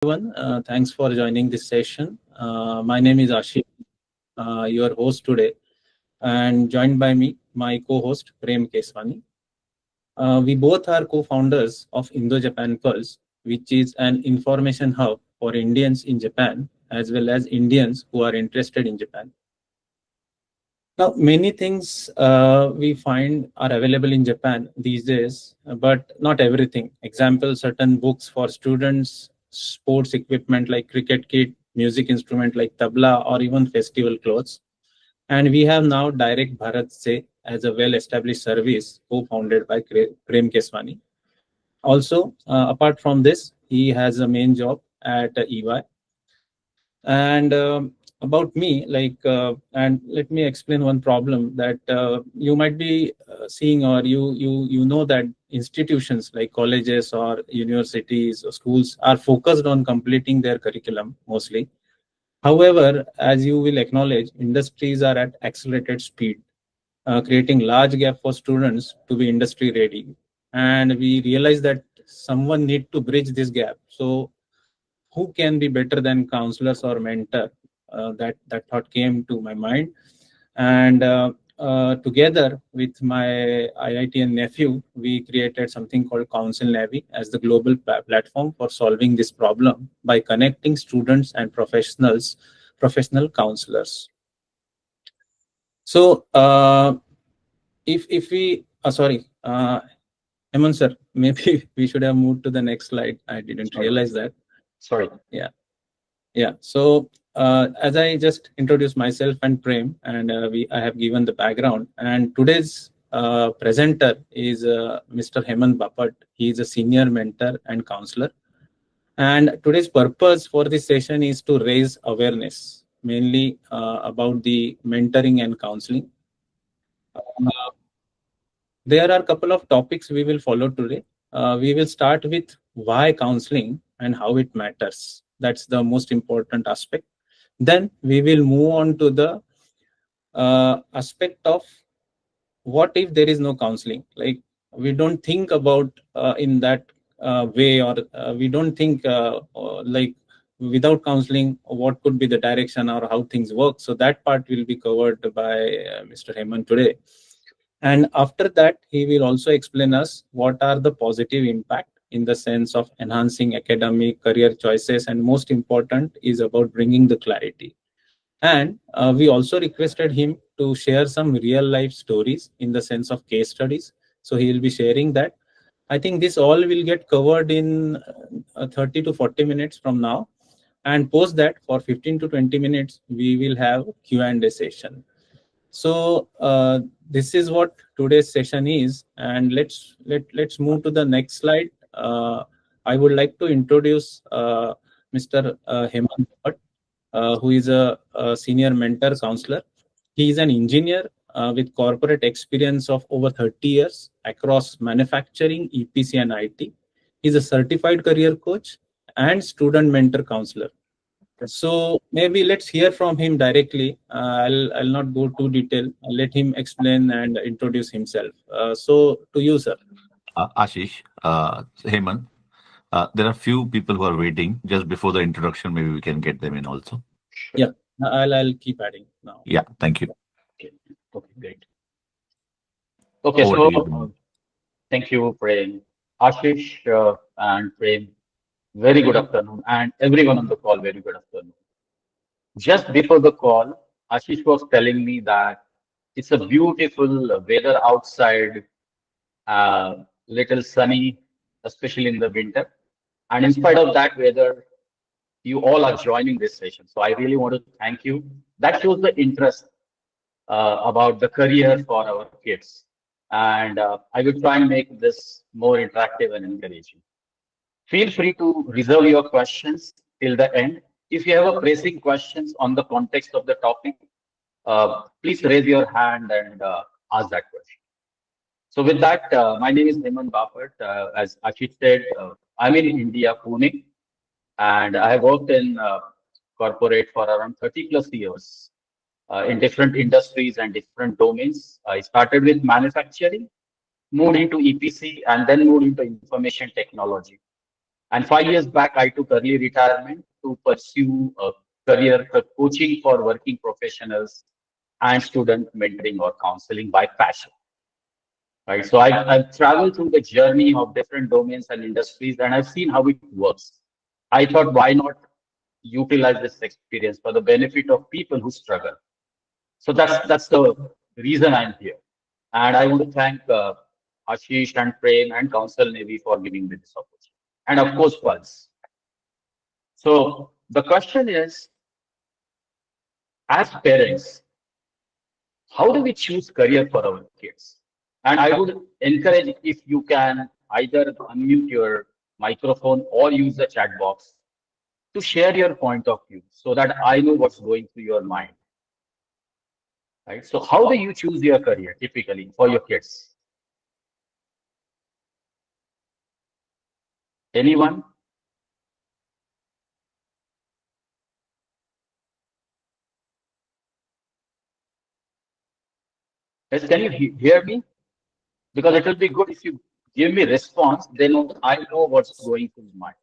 everyone. Thanks for joining this session. My name is Ashish, your host today, and joined by me, my co-host Prem Keswani. We both are co-founders of Indo-Japan Pulse, which is an information hub for Indians in Japan, as well as Indians who are interested in Japan. Now, many things we find are available in Japan these days, but not everything. Example, certain books for students, sports equipment like cricket kit, music instrument like tabla, or even festival clothes. And we have now Direct Bharat Se as a well-established service co-founded by Prem Keswani. Also, apart from this, he has a main job at EY, and about me, and let me explain one problem that you might be seeing, or you know that institutions like colleges or universities or schools are focused on completing their curriculum mostly. However, as you will acknowledge, industries are at accelerated speed, creating large gap for students to be industry ready. And we realize that someone need to bridge this gap. So who can be better than counselors or mentor? That thought came to my mind, and together with my IITN nephew, we created something called Counsel Navi as the global platform for solving this problem by connecting students and professional counselors. So, if we, sorry, Hemant sir, maybe we should have moved to the next slide. I didn't realize that. Sorry. Yeah. Yeah. So as I just introduced myself and Prem, and I have given the background. And today's presenter is Mr. Hemant Bapat. He is a senior mentor and counselor. And today's purpose for this session is to raise awareness, mainly about the mentoring and counseling. There are a couple of topics we will follow today. We will start with why counseling and how it matters. That's the most important aspect. Then we will move on to the aspect of what if there is no counseling. Like, we don't think about in that way, or we don't think like without counseling what could be the direction or how things work. So that part will be covered by Mr. Hemant today. And after that, he will also explain us what are the positive impact in the sense of enhancing academic career choices, and most important is about bringing the clarity. And we also requested him to share some real life stories in the sense of case studies. So he will be sharing that. I think this all will get covered in 30 to 40 minutes from now. And post that, for 15 to 20 minutes, we will have Q&A session. So this is what today's session is, and let's move to the next slide. I would like to introduce Mr. Hemant Bhatt, who is a senior mentor counselor. He is an engineer with corporate experience of over 30 years across manufacturing, EPC, and IT. He's a certified career coach and student mentor counselor. So maybe let's hear from him directly. I'll not go too detail. I'll let him explain and introduce himself. So to you, sir. Ashish, Hemant, there are few people who are waiting just before the introduction. Maybe we can get them in also. Yeah, I'll keep adding now. Yeah, thank you. Okay, okay, great. Okay, Over so to you. thank you, Prem. Ashish and Prem, very good afternoon, and everyone on the call, very good afternoon. Just before the call, Ashish was telling me that it's a beautiful weather outside, little sunny, especially in the winter. And in spite of that weather, you all are joining this session. So I really want to thank you. That shows the interest about the career for our kids. And I will try and make this more interactive and encouraging. Feel free to reserve your questions till the end. If you have a pressing questions on the context of the topic, please raise your hand and ask that question. So with that, my name is Hemant Bapat. As Ashish said, I'm in India, Pune, and I have worked in corporate for around 30 plus years in different industries and different domains. I started with manufacturing, moved into EPC, and then moved into information technology. And 5 years back, I took early retirement to pursue a career coaching for working professionals and student mentoring or counseling by passion. Right. So I've traveled through the journey of different domains and industries, and I've seen how it works. I thought, why not utilize this experience for the benefit of people who struggle? So that's the reason I'm here. And I want to thank Ashish and Prem and Council Navy for giving me this opportunity. And of course, Pulse. So the question is, as parents, how do we choose career for our kids? And I would encourage if you can either unmute your microphone or use the chat box to share your point of view so that I know what's going through your mind. Right? So how do you choose your career typically for your kids? Anyone? Yes, can you hear me? Because it will be good if you give me response, then I know what's going through my mind.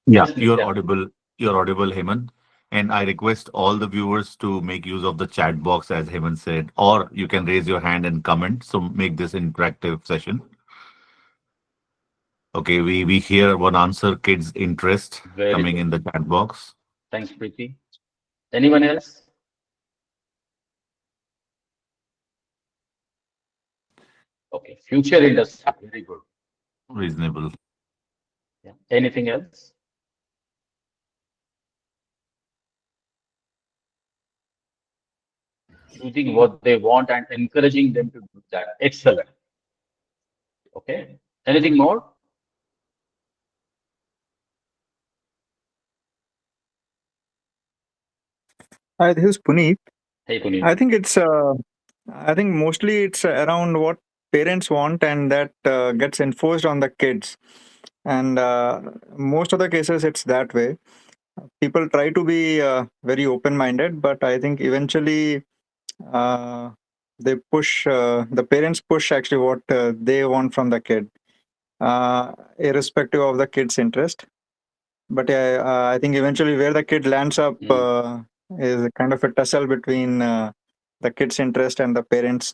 Yeah, Yes, you're Nitya. audible. You're audible, Hemant. And I request all the viewers to make use of the chat box, as Hemant said, or you can raise your hand and comment. So make this interactive session. Okay, we hear one answer, kids' interest Very coming good. in the chat box. Thanks, Preeti. Anyone else? Okay, future industry. Very good. Reasonable. Yeah. Anything else? Choosing what they want and encouraging them to do that. Excellent. Okay. Anything more? Hi, this is Puneet. Hey, Puneet. I think mostly it's around what parents want, and that gets enforced on the kids. And most of the cases, it's that way. People try to be very open-minded, but I think eventually uh, the parents push actually what they want from the kid, irrespective of the kid's interest. But yeah, I think eventually where the kid lands up Mm. is a kind of a tussle between the kid's interest and the parents'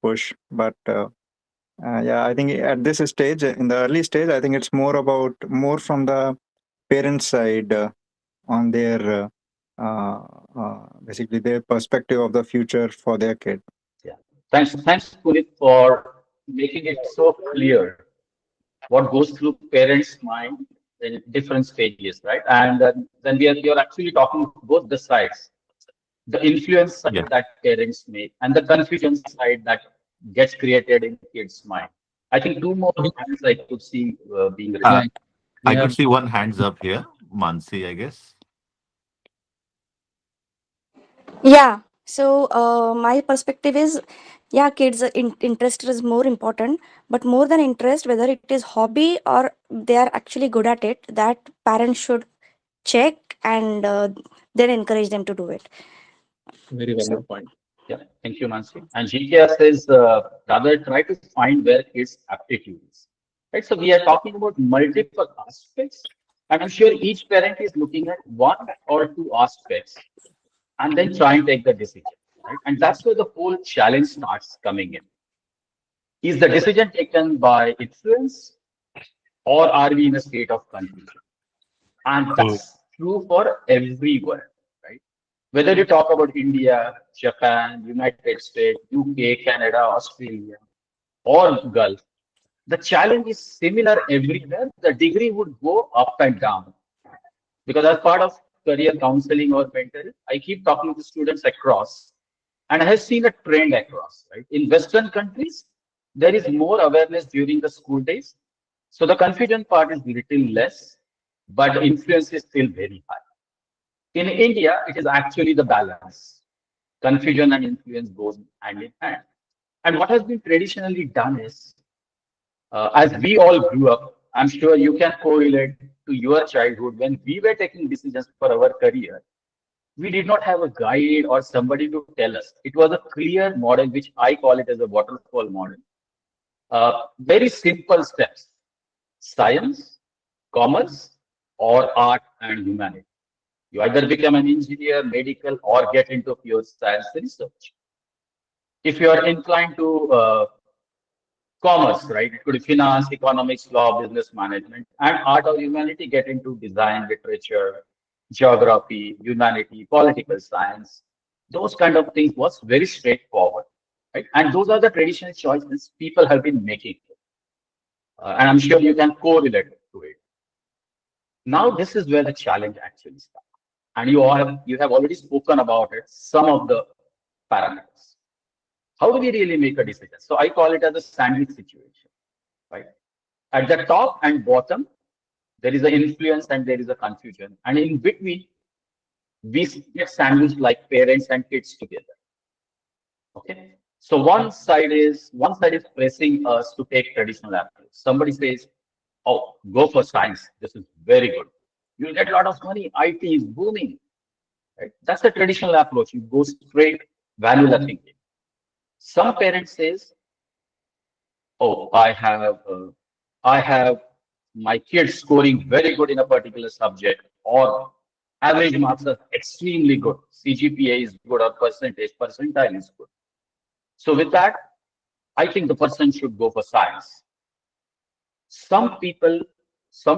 push. But yeah, I think at this stage, in the early stage, I think it's more from the parents' side on their basically their perspective of the future for their kid. Yeah. Thanks, Puneet, for making it so clear what goes through parents' mind in different stages, right? And then we are actually talking both the sides, the influence Yeah. side that parents make and the confusion side that gets created in kids' mind. I think two more hands I could see being raised. Yeah, Uh, we I could have. see one hands up here. Mansi, I guess. Yeah. So my perspective is, yeah, kids' interest is more important, but more than interest, whether it is hobby or they are actually good at it, that parents should check and then encourage them to do it. Very So valid point. Yeah, thank you, Mansi. And GKR says, rather try to find where kids' aptitude is. Right. So we are talking about multiple aspects, and I'm sure each parent is looking at one or two aspects and then try and take the decision. Right. And that's where the whole challenge starts coming in. Is the decision taken by influence or are we in a state of confusion? And that's true for everyone, right? Whether you talk about India, Japan, United States, UK, Canada, Australia, or Gulf, the challenge is similar everywhere. The degree would go up and down. Because as part of career counseling or mentoring, I keep talking to students across, and I have seen a trend across, right? In Western countries, there is more awareness during the school days. So the confusion part is little less, but the influence is still very high. In India, it is actually the balance. Confusion and influence goes hand in hand. And what has been traditionally done is, as we all grew up, I'm sure you can correlate to your childhood when we were taking decisions for our career. We did not have a guide or somebody to tell us. It was a clear model, which I call it as a waterfall model. Very simple steps: science, commerce or art and humanity. You either become an engineer, medical, or get into pure science research. If you are inclined to commerce, right? It could be finance, economics, law, business management, and art or humanity get into design, literature, geography, humanity, political science. Those kind of things was very straightforward, right? And those are the traditional choices people have been making. And I'm sure you can correlate to it. Now, this is where the challenge actually starts. And you have already spoken about it, some of the parameters. How do we really make a decision? So I call it as a sandwich situation, right? At the top and bottom, there is an influence and there is a confusion. And in between, we get sandwiched like parents and kids together. Okay. So one side is pressing us to take traditional approach. Somebody says, "Oh, go for science. This is very good. You'll get a lot of money. IT is booming." Right? That's the traditional approach. You go straight vanilla thinking. Some parents says, "Oh, I have my kids scoring very good in a particular subject, or average marks are extremely good. CGPA is good, or percentile is good. So with that, I think the person should go for science." Some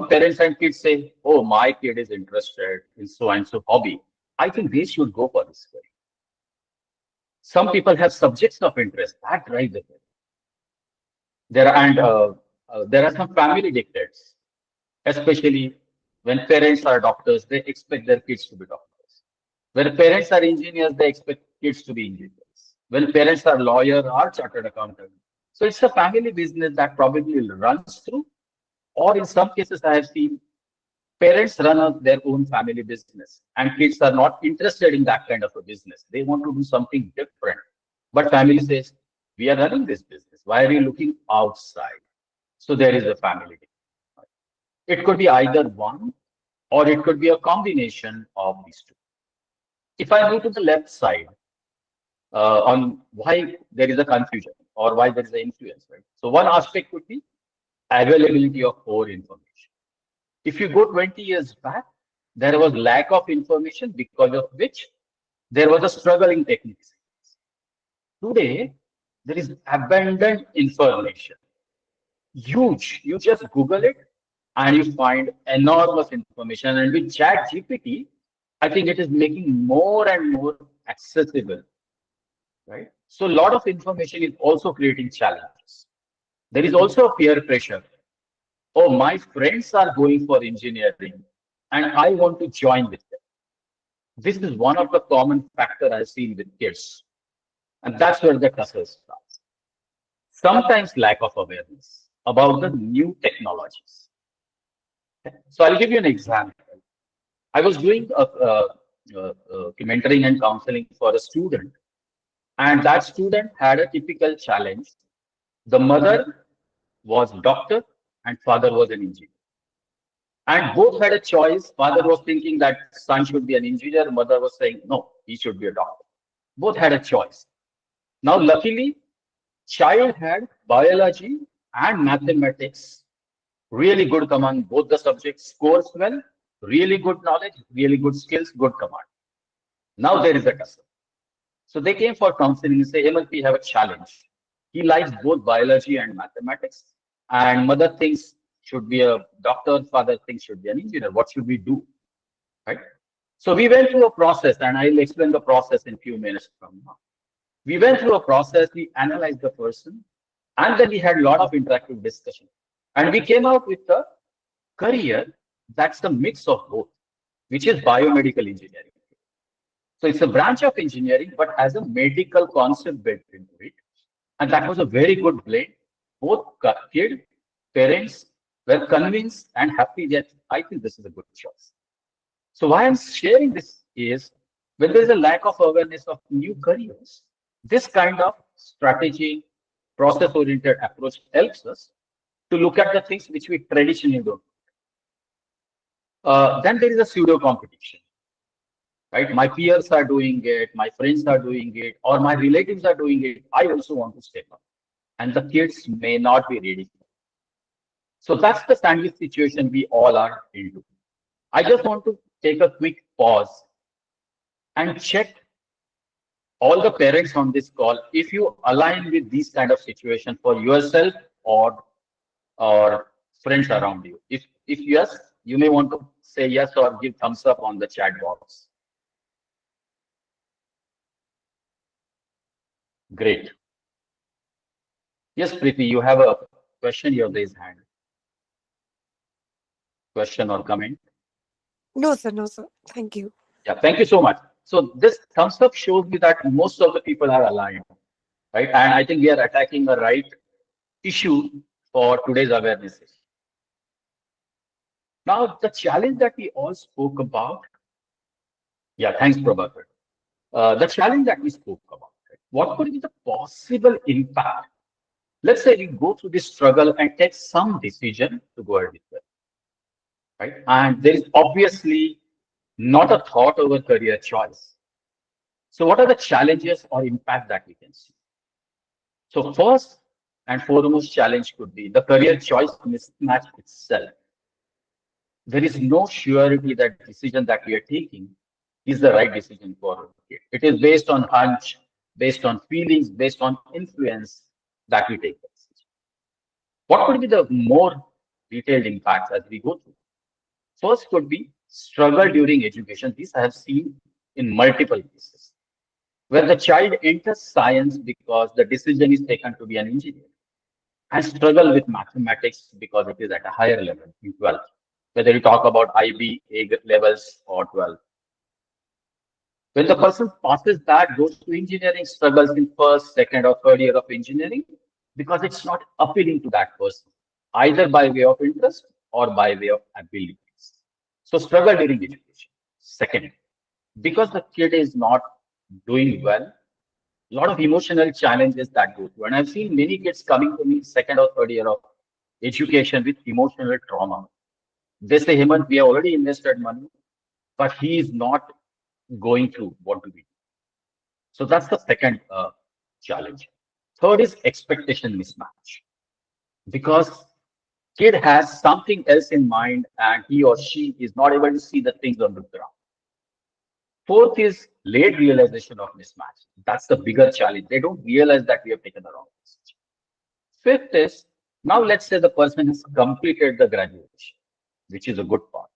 parents and kids say, "Oh, my kid is interested in so and so hobby. I think they should go for this way." Some people have subjects of interest that drive the career. There are some family dictates, especially when parents are doctors, they expect their kids to be doctors. When parents are engineers, they expect kids to be engineers. When parents are lawyer or chartered accountant. So it's a family business that probably runs through, or in some cases I have seen parents run their own family business and kids are not interested in that kind of a business. They want to do something different. But family says, "We are running this business. Why are you looking outside?" So there is a family. It could be either one or it could be a combination of these two. If I move to the left side on why there is a confusion or why there is an influence, right? So one aspect could be availability of core information. If you go 20 years back, there was lack of information because of which there was a struggle in techniques. Today, there is abundant information. Huge. You just Google it and you find enormous information. And with Chat GPT, I think it is making more and more accessible, right? So a lot of information is also creating challenges. There is also a peer pressure. "Oh, my friends are going for engineering and I want to join with them." This is one of the common factors I've seen with kids. And that's where the tussle starts. Sometimes lack of awareness about the new technologies. So I'll give you an example. I was doing mentoring and counseling for a student, and that student had a typical challenge. The mother was a doctor and father was an engineer. And both had a choice. Father was thinking that son should be an engineer. Mother was saying, "No, he should be a doctor." Both had a choice. Now, luckily, child had biology and mathematics, really good among both the subjects, scores well, really good knowledge, really good skills, good command. Now there is a tussle. So they came for counseling and say, "Hemant, we have a challenge. He likes both biology and mathematics, and mother thinks should be a doctor, father thinks should be an engineer. What should we do?" Right? So we went through a process, and I'll explain the process in a few minutes from now. We went through a process, we analyzed the person, and then we had a lot of interactive discussion. And we came out with a career that's a mix of both, which is biomedical engineering. So it's a branch of engineering, but has a medical concept built into it. And that was a very good blend. Both kid, parents were convinced and happy that I think this is a good choice. So why I'm sharing this is when there is a lack of awareness of new careers, this kind of strategy, process-oriented approach helps us to look at the things which we traditionally don't. Then there is a pseudo competition, right? My peers are doing it, my friends are doing it, or my relatives are doing it. I also want to step up. And the kids may not be ready. So that's the sandwich situation we all are into. I just want to take a quick pause and check all the parents on this call if you align with these kind of situation for yourself or friends around you. If yes, you may want to say yes or give thumbs up on the chat box. Great. Yes, Preeti, you have a question, you have raised hand. Question or comment? No, sir. No, sir. Thank you. Yeah, thank you so much. So this thumbs up shows me that most of the people are aligned, right? And I think we are attacking the right issue for today's awareness. Now, the challenge that we all spoke about. Yeah, thanks, Prabhakar. The challenge that we spoke about, right? What could be the possible impact? Let's say we go through this struggle and take some decision to go ahead with it, right? And there is obviously not a thought over career choice. So what are the challenges or impact that we can see? So first and foremost challenge could be the career choice mismatch itself. There is no surety that decision that we are taking is the right decision for it. It is based on hunch, based on feelings, based on influence that we take the decision. What could be the more detailed impacts as we go through? First could be struggle during education. This I have seen in multiple cases, where the child enters science because the decision is taken to be an engineer and struggle with mathematics because it is at a higher level in 12th, whether you talk about IB, A levels or 12. When the person passes that, goes to engineering, struggles in first, second, or third year of engineering because it's not appealing to that person, either by way of interest or by way of abilities. So struggle during education. Second, because the kid is not doing well, a lot of emotional challenges that go through. And I've seen many kids coming to me second or third year of education with emotional trauma. They say, Hemant, we have already invested money, but he is not going through. What do we do? So that's the second challenge. Third is expectation mismatch. Because kid has something else in mind and he or she is not able to see the things on the ground. Fourth is late realization of mismatch. That's the bigger challenge. They don't realize that we have taken the wrong decision. Fifth is, now let's say the person has completed the graduation, which is a good part,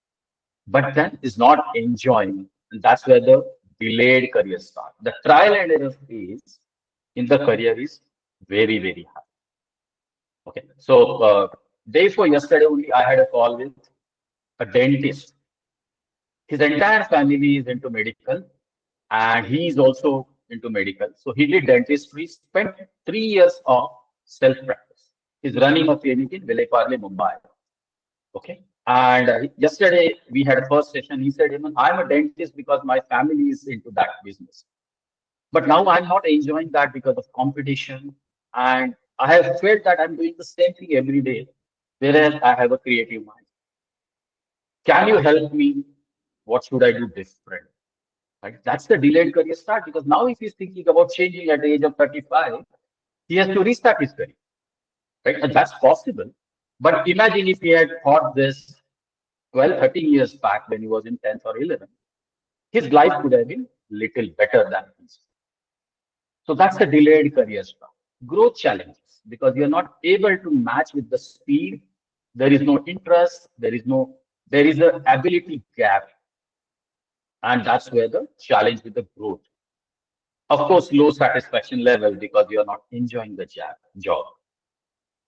but then is not enjoying, and that's where the delayed career starts. The trial and error phase in the career is very, very high. Okay, so day before yesterday only, I had a call with a dentist. His entire family is into medical, and he is also into medical. So he did dentistry, spent 3 years of self-practice. He's running a clinic in Vileparle, Mumbai. Okay. And yesterday we had a first session. He said, I'm a dentist because my family is into that business. But now I'm not enjoying that because of competition. And I have felt that I'm doing the same thing every day, whereas I have a creative mind. Can you help me? What should I do different? Right? That's the delayed career start, because now if he's thinking about changing at the age of 35, he has to restart his career. Right? And that's possible. But imagine if he had thought this 12, 13 years back when he was in 10th or 11th, his life could have been little better than this. So that's the delayed career start. Growth challenges, because you're not able to match with the speed. There is no interest. There is an ability gap. And that's where the challenge with the growth. Of course, low satisfaction level because you're not enjoying the job.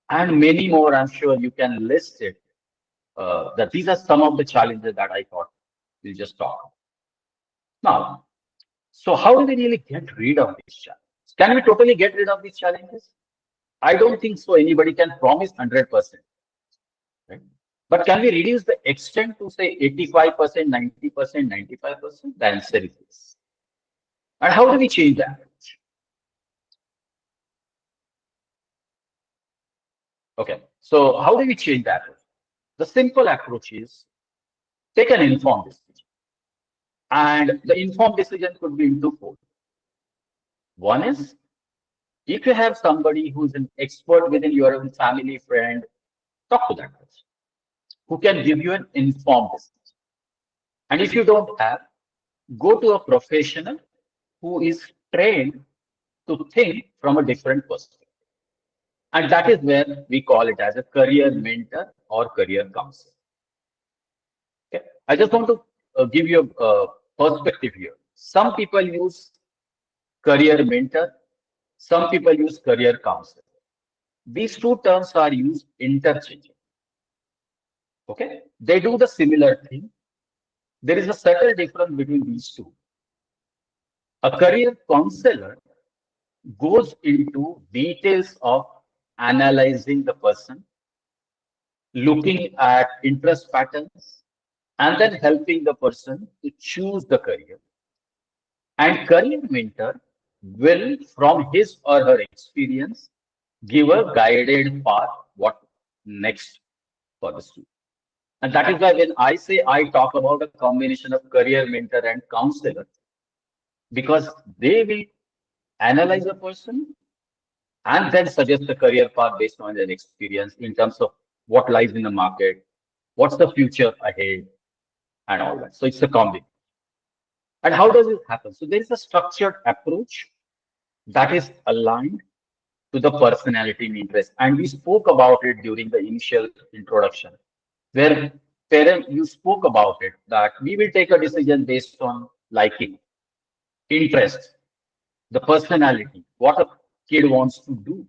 And many more, I'm sure you can list it. That these are some of the challenges that I thought we'll just talk about. Now, so how do we really get rid of these challenges? Can we totally get rid of these challenges? I don't think so. Anybody can promise 100%. Right? But can we reduce the extent to say 85%, 90%, 95%? The answer is yes. And how do we change that? Okay, so how do we change that? The simple approach is take an informed decision. And the informed decision could be in twofold. One is, if you have somebody who's an expert within your own family, friend, talk to that person. who can give you an informed decision. And if you don't have, go to a professional who is trained to think from a different perspective. And that is where we call it as a career mentor or career counselor. Okay. I just want to give you a perspective here. Some people use career mentor, some people use career counselor. These two terms are used interchangeably. Okay, they do the similar thing. There is a subtle difference between these two. A career counselor goes into details of analyzing the person, looking at interest patterns, and then helping the person to choose the career. And career mentor will, from his or her experience, give a guided path what next for the student. And that is why when I say I talk about a combination of career mentor and counselor, because they will analyze a person and then suggest a career path based on their experience in terms of what lies in the market, what's the future ahead, and all that. So it's a combination. And how does it happen? So there is a structured approach that is aligned to the personality and interest. And we spoke about it during the initial introduction, where parent, you spoke about it, that we will take a decision based on liking, interest, the personality, what a kid wants to do.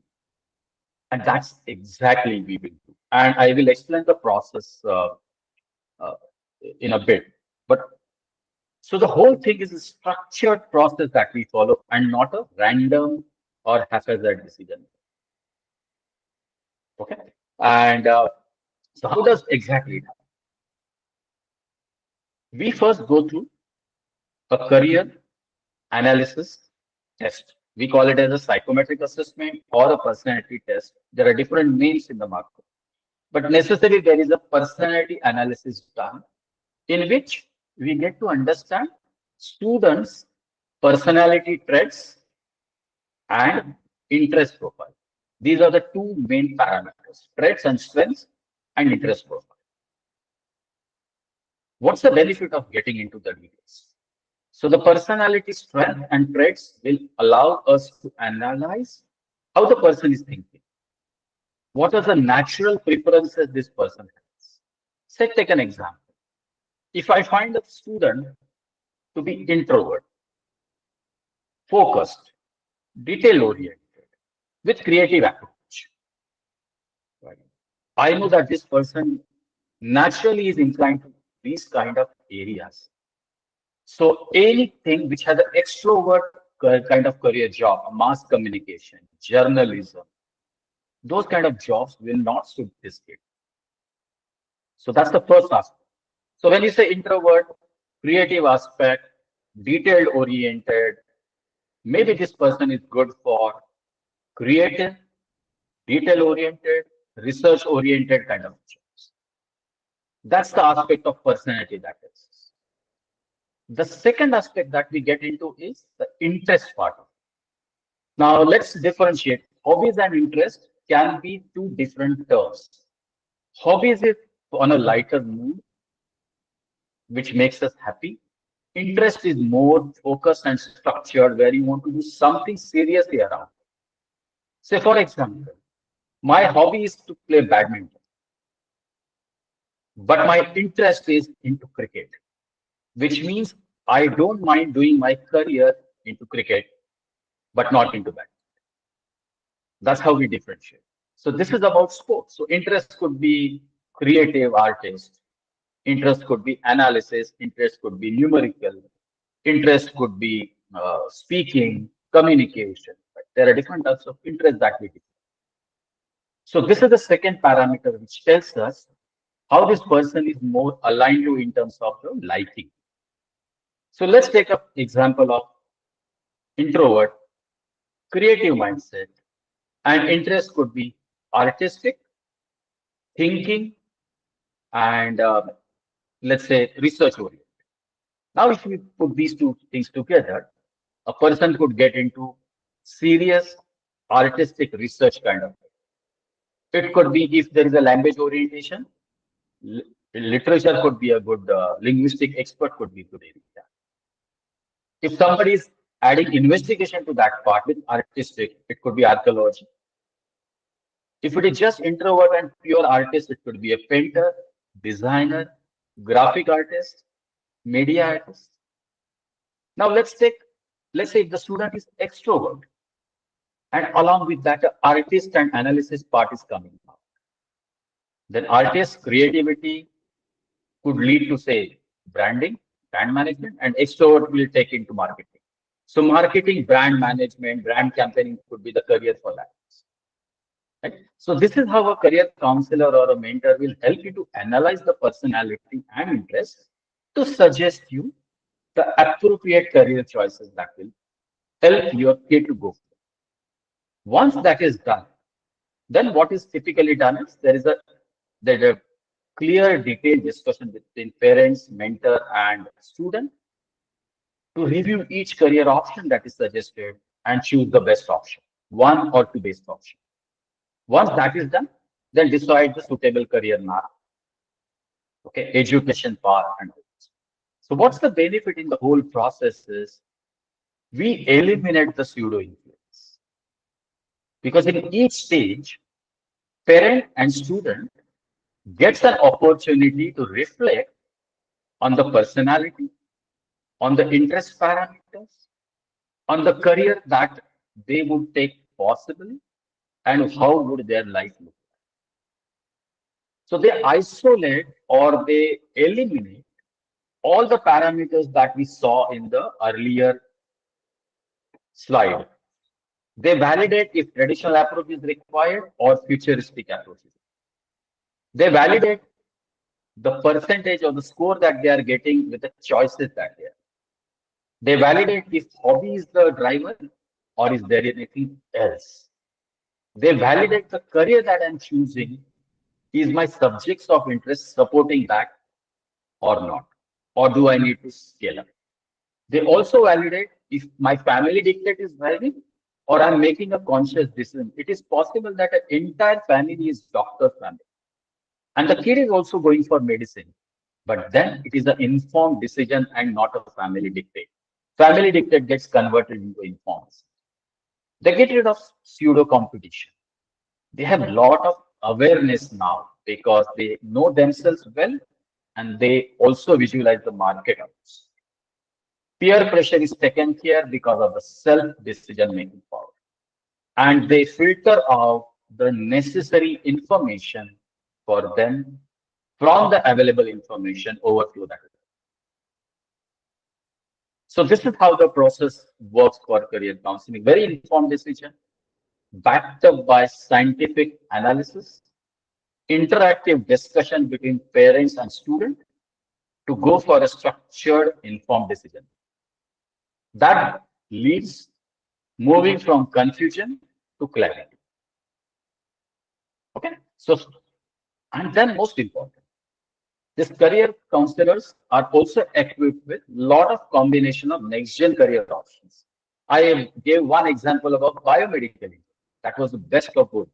And that's exactly we will do. And I will explain the process in a bit. But so the whole thing is a structured process that we follow and not a random or haphazard decision. Okay. And so how does exactly it happen? We first go through a career analysis test. We call it as a psychometric assessment or a personality test. There are different names in the market, but necessarily there is a personality analysis done in which we get to understand students' personality traits and interest profile. These are the two main parameters, traits and strengths and interest profile. What's the benefit of getting into the details? So the personality strength and traits will allow us to analyze how the person is thinking. What are the natural preferences this person has? Say, take an example. If I find a student to be introvert, focused, detail-oriented, with creative approach, right? I know that this person naturally is inclined to these kind of areas. So anything which has an extrovert kind of career job, mass communication, journalism, those kind of jobs will not suit this kid. So that's the first aspect. So when you say introvert, creative aspect, detailed oriented, maybe this person is good for creative, detail oriented, research oriented kind of jobs. That's the aspect of personality that is. The second aspect that we get into is the interest part of it. Now let's differentiate. Hobbies and interest can be two different terms. Hobbies is on a lighter mood, which makes us happy. Interest is more focused and structured, where you want to do something seriously around. Say, for example, my hobby is to play badminton, but my interest is into cricket, which means I don't mind doing my career into cricket, but not into badminton. That's how we differentiate. So this is about sports. So interest could be creative artist, interest could be analysis, interest could be numerical, interest could be speaking, communication. Right? There are different types of interest that we define. So this is the second parameter which tells us how this person is more aligned to in terms of the liking. So let's take an example of introvert, creative mindset, and interest could be artistic, thinking, and let's say research oriented. Now, if we put these two things together, a person could get into serious artistic research kind of. It could be if there is a language orientation, Literature could be a good, linguistic expert could be good in that. If somebody is adding investigation to that part with artistic, it could be archaeology. If it is just introvert and pure artist, it could be a painter, designer, graphic artist, media artist. Now let's say if the student is extrovert, and along with that, the artist and analysis part is coming out. Then artist creativity could lead to, say, branding, brand management, and extrovert will take into marketing. So marketing, brand management, brand campaigning could be the career for that. Right? So this is how a career counselor or a mentor will help you to analyze the personality and interests to suggest you the appropriate career choices that will help your kid to go. Once that is done, then what is typically done is there's a clear, detailed discussion between parents, mentor, and student to review each career option that is suggested and choose the best option, one or two best option. Once that is done, then decide the suitable career path, okay, education path, and others. So what's the benefit in the whole process is we eliminate the pseudo influence, because in each stage, parent and student gets an opportunity to reflect on the personality, on the interest parameters, on the career that they would take possibly, and how would their life look. So they isolate or they eliminate all the parameters that we saw in the earlier slide. They validate if traditional approach is required or futuristic approach is required. They validate the percentage of the score that they are getting with the choices that they are. They validate if hobby is the driver or is there anything else. They validate the career that I'm choosing. Is my subjects of interest supporting that or not? Or do I need to scale up? They also validate if my family dictate is driving or I'm making a conscious decision. It is possible that an entire family is doctor family. And the kid is also going for medicine. But then it is an informed decision and not a family dictate. Family dictate gets converted into informed. They get rid of pseudo competition. They have a lot of awareness now because they know themselves well and they also visualize the market outs. Peer pressure is taken care because of the self-decision making power. And they filter out the necessary information for them from the available information overflow that. So this is how the process works for career counseling. Very informed decision, backed up by scientific analysis, interactive discussion between parents and student to go for a structured, informed decision. That leads moving from confusion to clarity. Okay, so, and then most important, these career counselors are also equipped with a lot of combination of next-gen career options. I gave one example about biomedical. That was the best of both.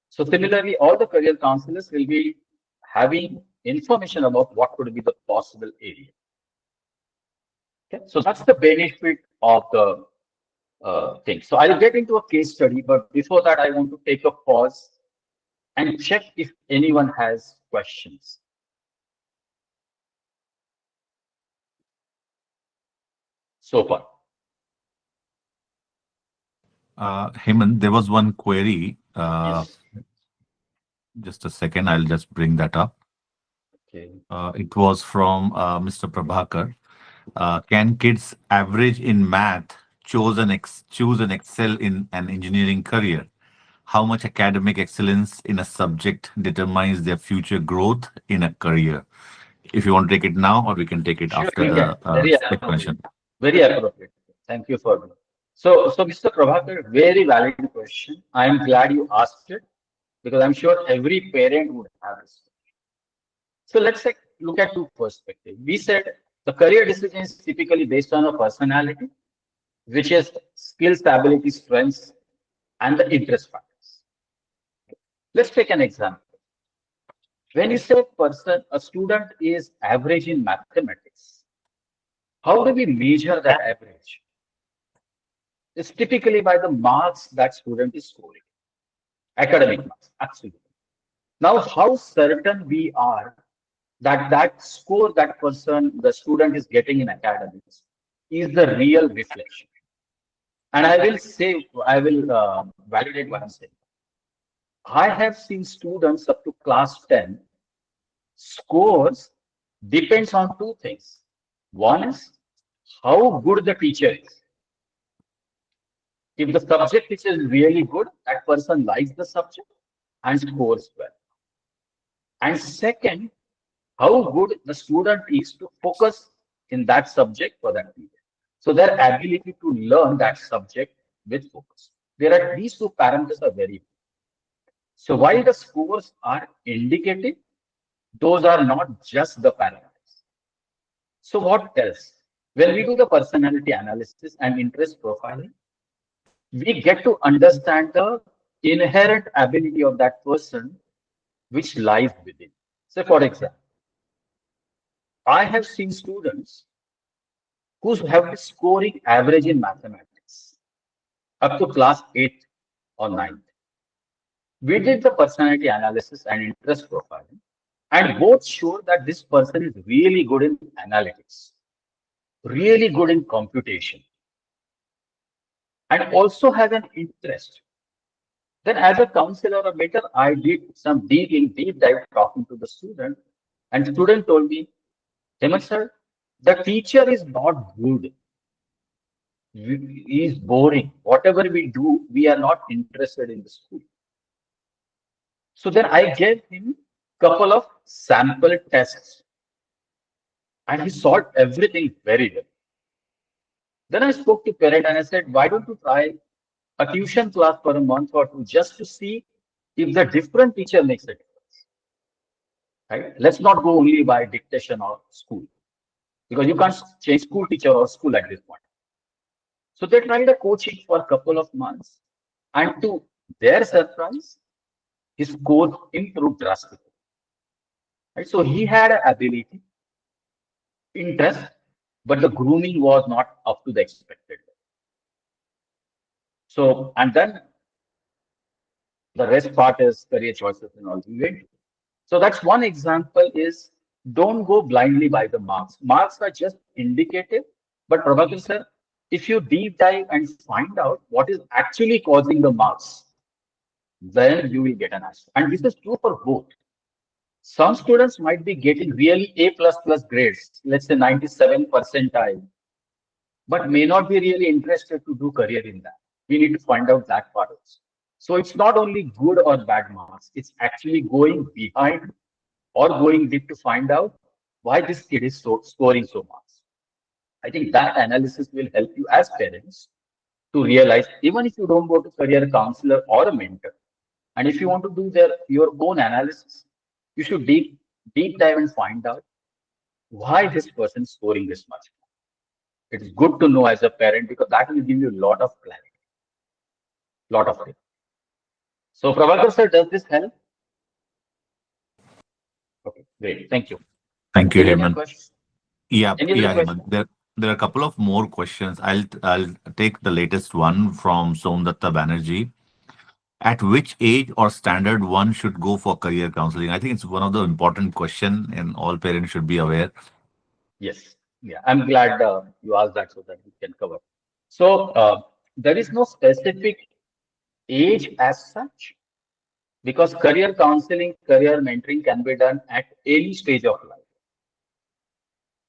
So similarly, all the career counselors will be having information about what could be the possible area. Okay, so that's the benefit of the thing. So I'll get into a case study, but before that, I want to take a pause and check if anyone has questions. So far. Hemant, there was one query. Yes. Just a second, I'll just bring that up. Okay. It was from Mr. Prabhakar. Can kids average in math choose and excel in an engineering career? How much academic excellence in a subject determines their future growth in a career? If you want to take it now, or we can take it Sure, after we the can. Very explanation. Very appropriate. Thank you for that. So Mr. Prabhakar, very valid question. I'm glad you asked it because I'm sure every parent would have this. So let's look at two perspectives. We said the career decision is typically based on a personality, which is skills, ability, strengths, and the interest factors. Let's take an example. When you say a student is average in mathematics, how do we measure that average? It's typically by the marks that student is scoring, academic marks, absolutely. Now, how certain we are that that score that the student is getting in academics is the real reflection. And I will validate what I'm saying. I have seen students up to class 10 scores depends on two things. One is how good the teacher is. If the subject teacher is really good, that person likes the subject and scores well. And second, how good the student is to focus in that subject for that period. So their ability to learn that subject with focus. These two parameters are very important. So while the scores are indicative, those are not just the parameters. So what else? When we do the personality analysis and interest profiling, we get to understand the inherent ability of that person which lies within. So for example, I have seen students who have been scoring average in mathematics up to class 8 or 9. We did the personality analysis and interest profiling, and both showed that this person is really good in analytics, really good in computation, and also has an interest. Then as a counselor or mentor, I did some deep dive talking to the student, and the student told me, Hemant sir, the teacher is not good. He is boring. Whatever we do, we are not interested in the school. So then I gave him a couple of sample tests, and he solved everything very well. Then I spoke to parent and I said, why don't you try a tuition class for a month or two just to see if the different teacher makes a difference. Right? Let's not go only by dictation or school, because you can't change school teacher or school at this point. So they tried a coaching for a couple of months, and to their surprise, his score improved drastically. Right? So he had an ability, interest, but the grooming was not up to the expected. So, and then the rest part is career choices and all. So that's one example is don't go blindly by the marks. Marks are just indicative, but Prabhakar sir, if you deep dive and find out what is actually causing the marks, then you will get an answer. And this is true for both. Some students might be getting really A++ grades, let's say 97 percentile, but may not be really interested to do career in that. We need to find out that part also. So it's not only good or bad marks, it's actually going behind or going deep to find out why this kid is scoring so much. I think that analysis will help you as parents to realize, even if you don't go to career counselor or a mentor, and if you want to do your own analysis, you should deep dive and find out why this person is scoring this much. It is good to know as a parent because that will give you a lot of clarity. Lot of it. So Prabhakar sir, does this help? Okay, great. Thank you. Thank you, Any other Hemant. questions? Yeah, Any other yeah, question? Hemant. There are a couple of more questions. I'll take the latest one from Somdatta Banerjee. At which age or standard one should go for career counseling? I think it's one of the important questions, and all parents should be aware. Yes. Yeah, I'm glad you asked that so that we can cover. So there is no specific age as such, because career counseling, career mentoring can be done at any stage of life.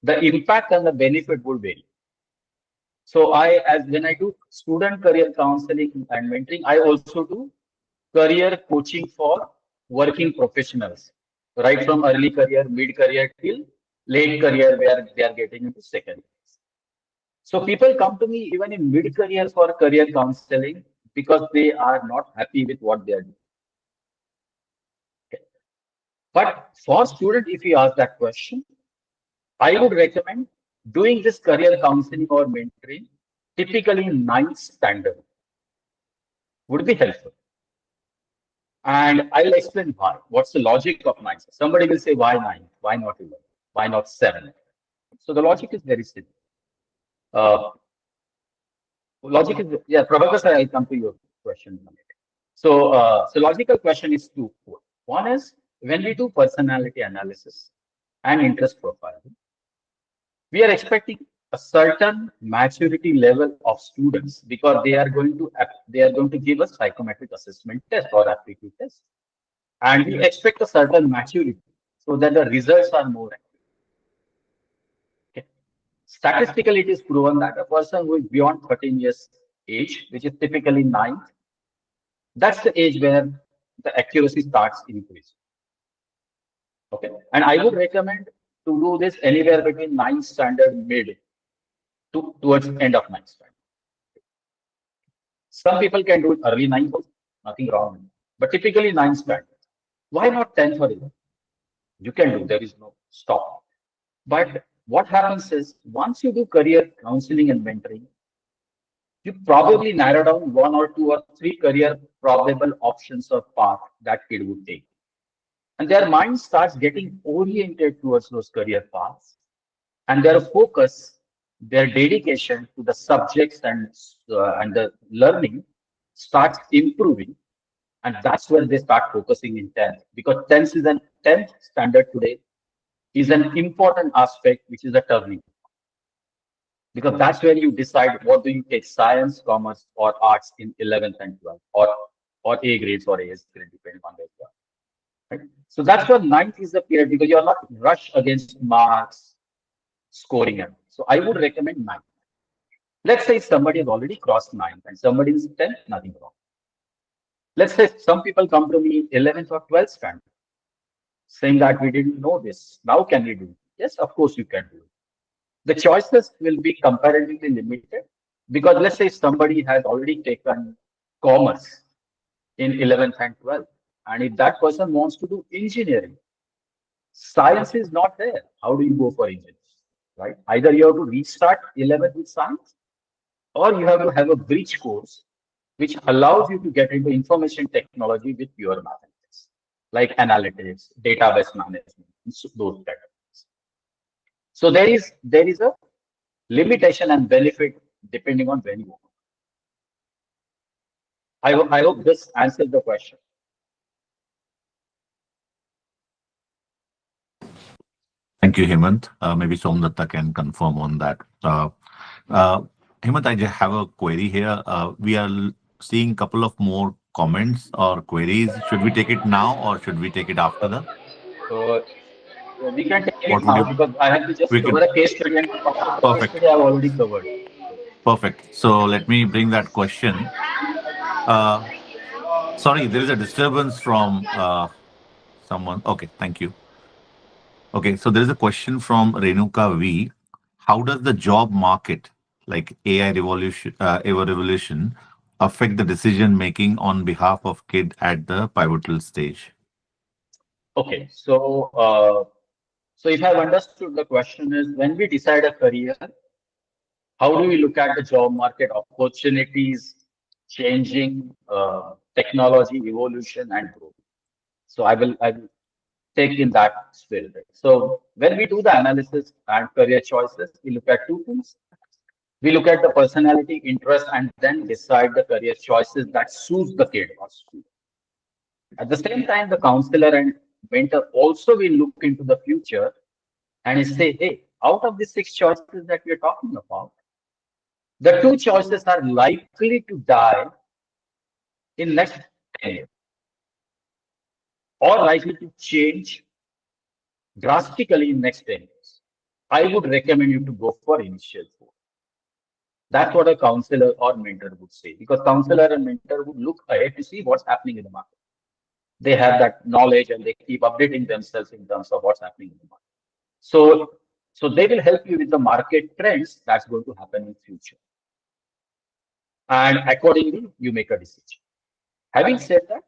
The impact and the benefit would vary. So when I do student career counseling and mentoring, I also do career coaching for working professionals, right from early career, mid career till late career, where they are getting into second. So people come to me even in mid career for career counseling because they are not happy with what they are doing. Okay. But for student, if you ask that question, I would recommend doing this career counseling or mentoring typically in 9th standard would be helpful. And I'll explain why. What's the logic of 9? Somebody will say, why 9? Why not 11? Why not 7? So the logic is very simple. Logic is, yeah, Prabhakar sir, I'll come to your question in a minute. So logical question is twofold. One is when we do personality analysis and interest profiling, we are expecting a certain maturity level of students because they are going to give us psychometric assessment test or aptitude test, and we expect a certain maturity so that the results are more accurate. Okay. Statistically, it is proven that a person who is beyond 13 years age, which is typically 9th, that's the age where the accuracy starts increasing. Okay, and I would recommend to do this anywhere between 9th standard mid towards end of 9th standard. Some people can do it early 9th, nothing wrong. But typically 9th standard. Why not 10th or 11th? You can do, there is no stop. But what happens is once you do career counseling and mentoring, you probably narrow down 1 or 2 or 3 career probable options or path that kid would take. And their mind starts getting oriented towards those career paths. And their focus, their dedication to the subjects and the learning starts improving. And that's where they start focusing in 10th. Because 10th standard today is an important aspect, which is a turning. Because that's where you decide what do you take, science, commerce, or arts in 11th and 12th, or A grades or AS grade, depending on the exam. Right? So that's where 9th is the period because you're not rushed against marks, scoring. So I would recommend 9th. Let's say somebody has already crossed 9th and somebody is 10th, nothing wrong. Let's say some people come to me 11th or 12th standard saying that we didn't know this. Now can we do it? Yes, of course you can do it. The choices will be comparatively limited because let's say somebody has already taken commerce in 11th and 12th. And if that person wants to do engineering, science is not there. How do you go for engineering? Right? Either you have to restart 11th with science, or you have to have a bridge course which allows you to get into information technology with pure mathematics, like analytics, database management, those kind of things. So there is a limitation and benefit depending on when you want. I hope this answers the question. Thank you, Hemant. Maybe Somnath can confirm on that. Hemant, I just have a query here. We are seeing a couple of more comments or queries. Should we take it now or should we take it after that? So we can take it What would now you- because I have to just we cover can- a case study and Perfect. case study I've already covered. Perfect. So let me bring that question. Sorry, there is a disturbance from someone. Okay, thank you. Okay, so there is a question from Renuka V. How does the job market, like AI revolution, affect the decision making on behalf of kid at the pivotal stage? Okay, so if I've understood the question is when we decide a career, how do we look at the job market opportunities, changing technology, evolution, and growth? So I will take in that spirit. So when we do the analysis and career choices, we look at 2 things. We look at the personality, interest, and then decide the career choices that suits the kid or student. At the same time, the counselor and mentor also will look into the future and say, hey, out of the 6 choices that we're talking about, the 2 choices are likely to die in next 10 years or likely to change drastically in next 10 years. I would recommend you to go for initial 4. That's what a counselor or mentor would say, because counselor and mentor would look ahead to see what's happening in the market. They have that knowledge and they keep updating themselves in terms of what's happening in the market. So they will help you with the market trends that's going to happen in future. And accordingly, you make a decision. Having said that,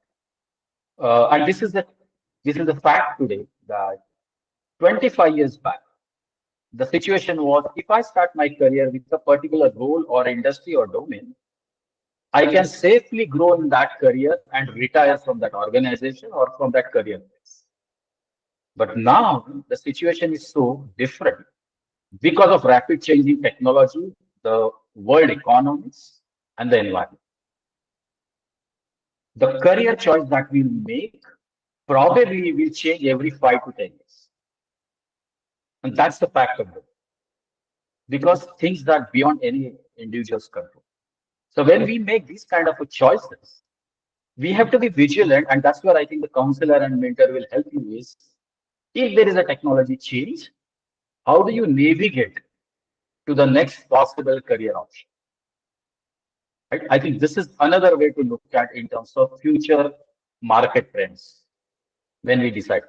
and this is the fact today that 25 years back, the situation was if I start my career with a particular role or industry or domain, I can safely grow in that career and retire from that organization or from that career place. But now the situation is so different because of rapid changing technology, the world economics, and the environment. The career choice that we'll make probably will change every 5 to 10 years. And that's the fact of it. Because things are beyond any individual's control. So when we make these kind of choices, we have to be vigilant, and that's where I think the counselor and mentor will help you is, if there is a technology change, how do you navigate to the next possible career option? Right? I think this is another way to look at in terms of future market trends when we decide.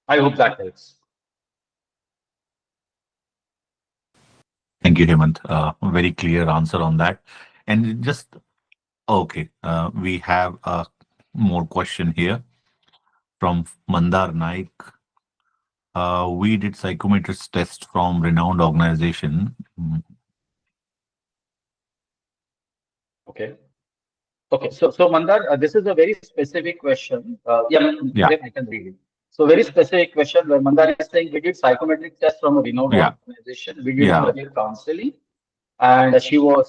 I hope that helps. Thank you, Hemant. Very clear answer on that. And just, okay, we have a more question here from Mandar Naik. We did psychometrist test from renowned organization. Okay. Okay. So Mandar, this is a very specific question. Yeah. I can read it. So very specific question where Mandar is saying we did psychometric test from a renowned Yeah. organization. We did Yeah. career counseling, and she was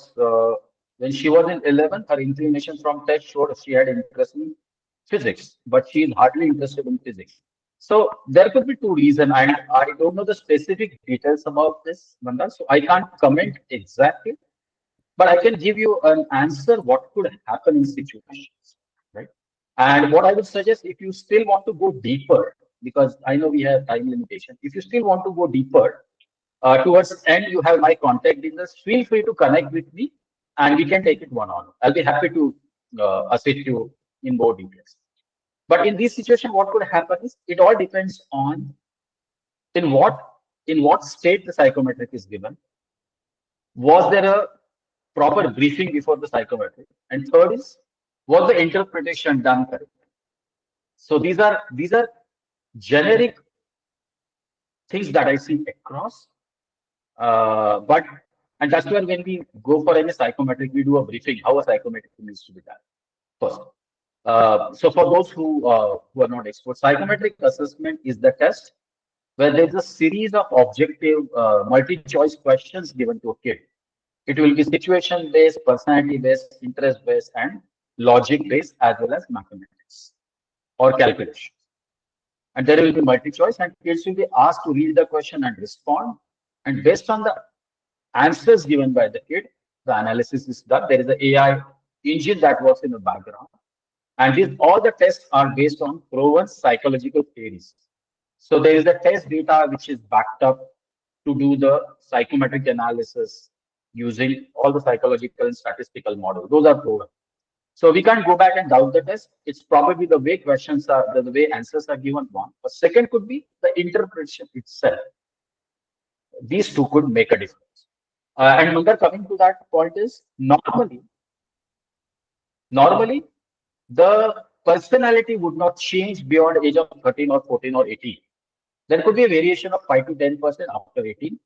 when she was in 11, her inclination from test showed she had interest in physics, but she is hardly interested in physics. So there could be two reasons, and I don't know the specific details about this, Mandar, so I can't comment exactly. But I can give you an answer what could happen in situations, right? And what I would suggest, if you still want to go deeper, because I know we have time limitation, if you still want to go deeper, towards end, you have my contact details. Feel free to connect with me, and we can take it one-on-one. I'll be happy to assist you in more details. But in this situation, what could happen is it all depends on in what state the psychometric is given. Was there a proper briefing before the psychometric? And third is, was the interpretation done correct? So these are generic things that I see across. And that's where when we go for any psychometric, we do a briefing how a psychometric needs to be done first. So for those who are not experts, psychometric assessment is the test where there's a series of objective multi-choice questions given to a kid. It will be situation-based, personality-based, interest-based, and logic-based, as well as mathematics or calculations. And there will be multi-choice, and kids will be asked to read the question and respond. And based on the answers given by the kid, the analysis is done. There is an AI engine that works in the background. And all the tests are based on proven psychological theories. So there is a test data which is backed up to do the psychometric analysis using all the psychological and statistical models. Those are proven. So we can't go back and doubt the test. It's probably the way questions are, the way answers are given one. But second could be the interpretation itself. These two could make a difference. And Mandar, coming to that point is normally the personality would not change beyond age of 13 or 14 or 18. There could be a variation of 5 to 10% after 18.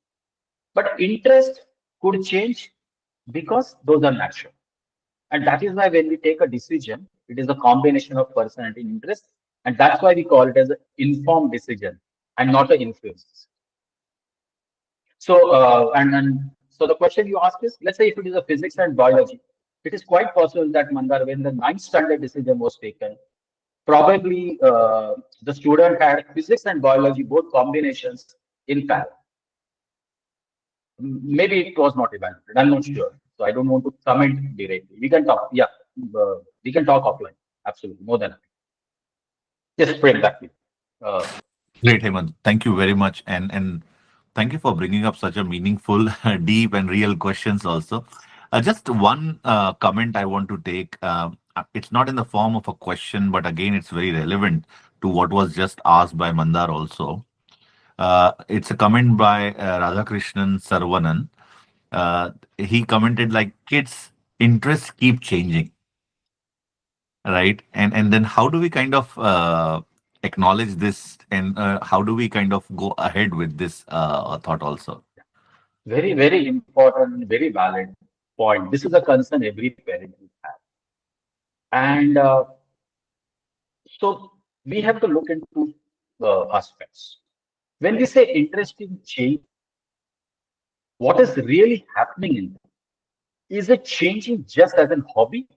But interest could change because those are natural. And that is why when we take a decision, it is a combination of personality and interest. And that's why we call it as an informed decision and not an influence. So, so the question you ask is, let's say if it is a physics and biology, it is quite possible that Mandar, when the 9th standard decision was taken, probably the student had physics and biology, both combinations in parallel. Maybe it was not evaluated. I'm not sure. So I don't want to comment directly. We can talk. Yeah, we can talk offline. Absolutely, more than happy. Just bring that. Great, Hemant. Thank you very much, and thank you for bringing up such a meaningful, deep, and real questions. Also, just one comment I want to take. It's not in the form of a question, but again, it's very relevant to what was just asked by Mandar. Also, it's a comment by Radhakrishnan Sarvanan. He commented like kids' interests keep changing, right? And then how do we kind of acknowledge this, and how do we kind of go ahead with this thought also? Very, very important, very valid. point. This is a concern every parent will have. And so we have to look into aspects. When we say interesting change, what is really happening in them? Is it changing just as a hobby?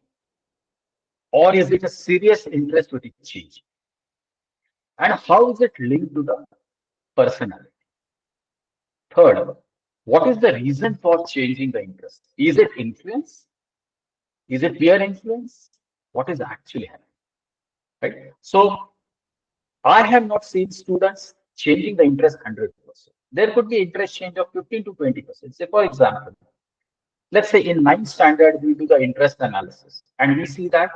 Or is it a serious interest with it changing? And how is it linked to the personality? Third, what is the reason for changing the interest? Is it influence? Is it peer influence? What is actually happening? Right? So I have not seen students changing the interest 100%. There could be interest change of 15 to 20%. Say, for example, let's say in 9th standard, we do the interest analysis and we see that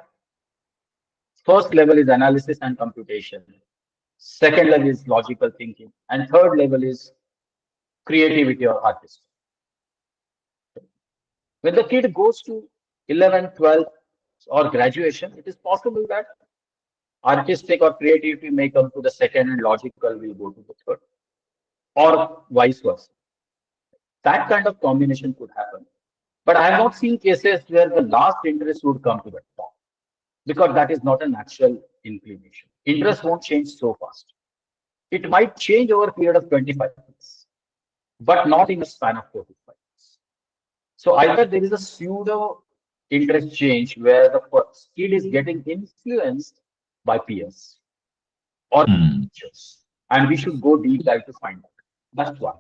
first level is analysis and computation. Second level is logical thinking. And third level is creativity or artistry. When the kid goes to 11, 12 or graduation, it is possible that artistic or creativity may come to the second and logical will go to the third, or vice versa. That kind of combination could happen. But I have not seen cases where the last interest would come to the top, because that is not a natural inclination. Interest won't change so fast. It might change over a period of 25 years, but not in a span of 4 to 5 years. So either there is a pseudo interest change where the kid is getting influenced by peers or teachers, and we should go deep dive to find out. That's one.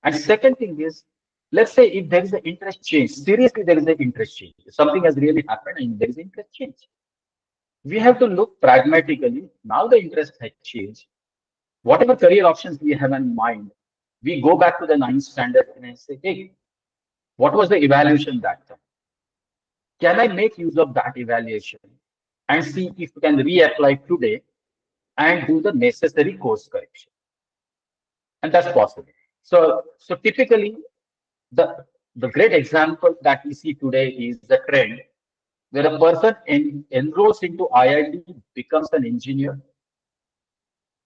And second thing is, let's say if there is an interest change, seriously there is an interest change. If something has really happened and there is interest change, we have to look pragmatically. Now the interest has changed. Whatever career options we have in mind, we go back to the 9th standard and say, hey, what was the evaluation that time? Can I make use of that evaluation and see if we can reapply today and do the necessary course correction? And that's possible. So typically, the great example that we see today is the trend where a person enrolls into IIT, becomes an engineer,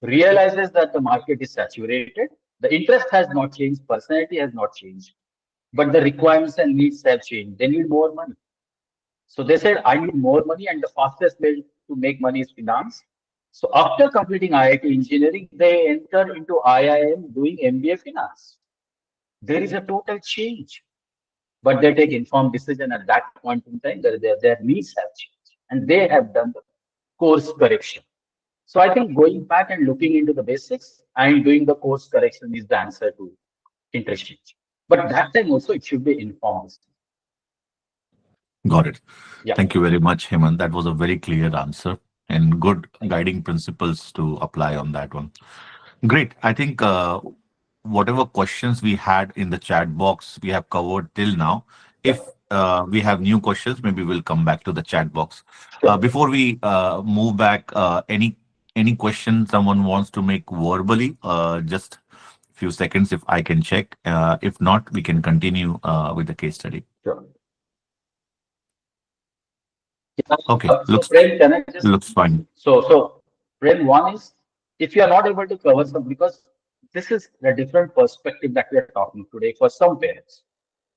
realizes that the market is saturated, the interest has not changed, personality has not changed, but the requirements and needs have changed. They need more money. So they said, I need more money, and the fastest way to make money is finance. So after completing IIT engineering, they enter into IIM doing MBA finance. There is a total change, but they take informed decision at that point in time. Their needs have changed, and they have done the course correction. So I think going back and looking into the basics and doing the course correction is the answer to interest change. But that time also it should be informed. Got it. Yeah. Thank you very much, Hemant. That was a very clear answer and good guiding principles to apply on that one. Great. I think whatever questions we had in the chat box, we have covered till now. If we have new questions, maybe we'll come back to the chat box. Before we move back, any question someone wants to make verbally, just a few seconds if I can check. If not, we can continue with the case study. Sure. Okay, looks fine. So Prem, one is, if you are not able to cover some, because this is a different perspective that we are talking today for some parents.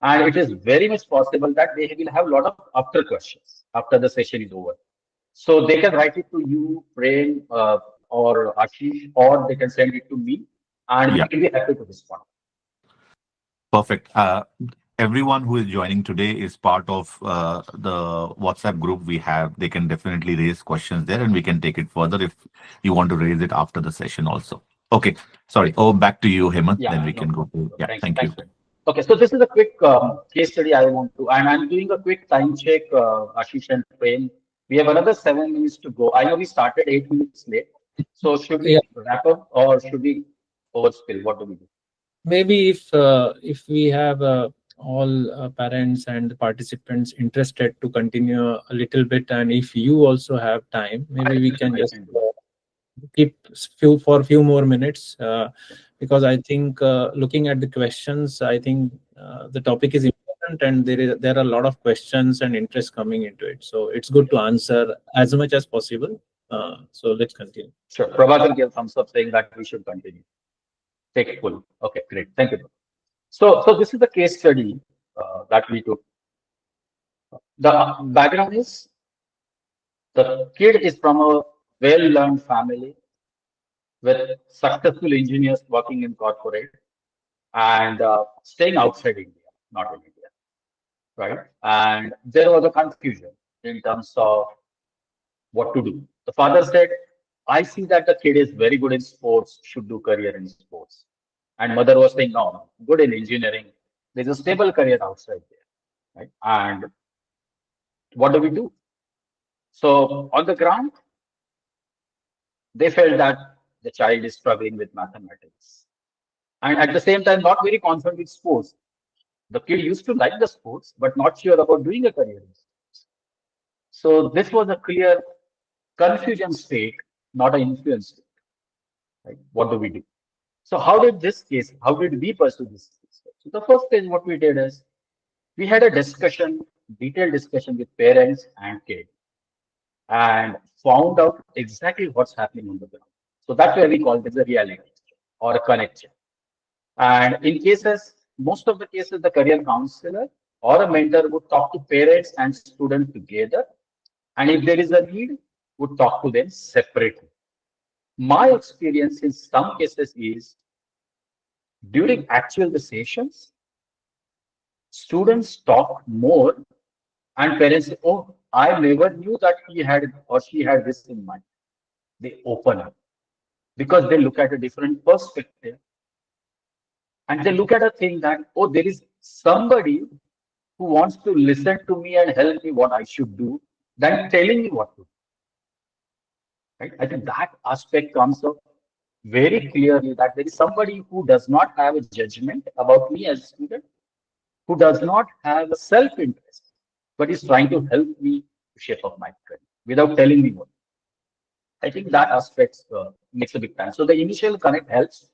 And it is very much possible that they will have a lot of after questions after the session is over. So they can write it to you, Prem, or Ashish, or they can send it to me, and we will be happy to respond. Perfect. Everyone who is joining today is part of the WhatsApp group we have. They can definitely raise questions there, and we can take it further if you want to raise it after the session also. Okay, sorry. Oh, back to you, Hemant. Then we can go to. Yeah, thank you. Okay, so this is a quick case study I want to, and I'm doing a quick time check, Ashish and Prem. We have another 7 minutes to go. I know we started 8 minutes late. So should we wrap up or should we overspill? What do we do? Maybe if we have all parents and participants interested to continue a little bit, and if you also have time, maybe we can just keep for a few more minutes, because I think looking at the questions, I think the topic is important, and there are a lot of questions and interest coming into it. So it's good to answer as much as possible. So let's continue. Sure. Prabhakar gave thumbs up saying that we should continue. Take it full. Okay, great. Thank you. So this is the case study that we took. The background is the kid is from a well-learned family with successful engineers working in corporate and staying outside India, not in India, right? And there was a confusion in terms of what to do. The father said, I see that the kid is very good in sports, should do career in sports. And mother was saying, no, good in engineering. There's a stable career outside there, right? And what do we do? So on the ground, they felt that the child is struggling with mathematics. And at the same time, not very confident with sports. The kid used to like the sports, but not sure about doing a career in sports. So this was a clear confusion state, not an influence state. Right? What do we do? So how did we pursue this case? So the first thing what we did is we had a discussion, detailed discussion with parents and kids and found out exactly what's happening on the ground. So that's why we call it as a reality or a connection. And in cases, most of the cases, the career counselor or a mentor would talk to parents and students together. And if there is a need, would talk to them separately. My experience in some cases is during actual the sessions, students talk more and parents say, oh, I never knew that he had or she had this in mind. They open up because they look at a different perspective and they look at a thing that, oh, there is somebody who wants to listen to me and help me what I should do than telling me what to do. Right? I think that aspect comes up very clearly that there is somebody who does not have a judgment about me as a student, who does not have a self-interest, but is trying to help me to shape up my career without telling me what. I think that aspect makes a big time. So the initial connect helps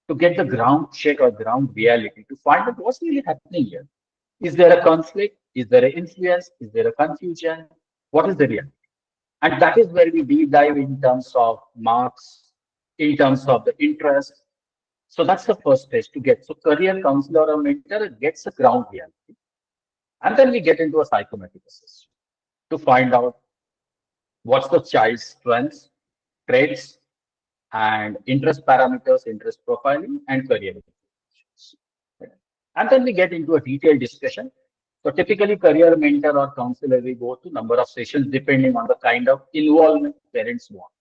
to get the ground check or ground reality to find out what's really happening here. Is there a conflict? Is there an influence? Is there a confusion? What is the reality? And that is where we deep dive in terms of marks, in terms of the interest. So that's the first stage to get. So career counselor or mentor gets a ground reality. And then we get into a psychometric assessment to find out what's the child's strengths, traits, and interest parameters, interest profiling, and career evaluations. And then we get into a detailed discussion. So typically career mentor or counselor will go to number of sessions depending on the kind of involvement parents want.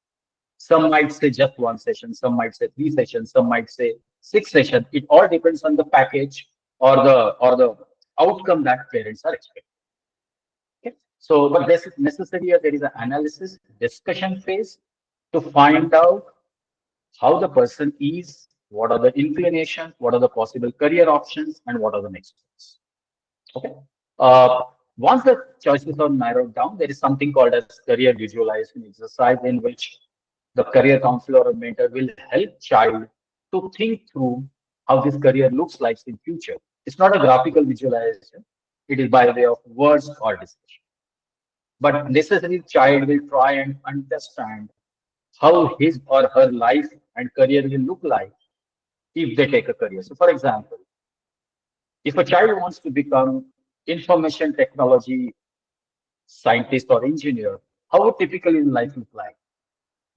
Some might say just one session, some might say 3 sessions, some might say 6 sessions. It all depends on the package or the outcome that parents are expecting. Okay. So, but this is necessary. There is an analysis discussion phase to find out how the person is, what are the inclinations, what are the possible career options, and what are the next steps. Okay. Once the choices are narrowed down, there is something called as career visualization exercise in which the career counselor or mentor will help child to think through how this career looks like in future. It's not a graphical visualization. It is by way of words or discussion. But necessarily child will try and understand how his or her life and career will look like if they take a career. So for example, if a child wants to become information technology scientist or engineer, how would typically life look like?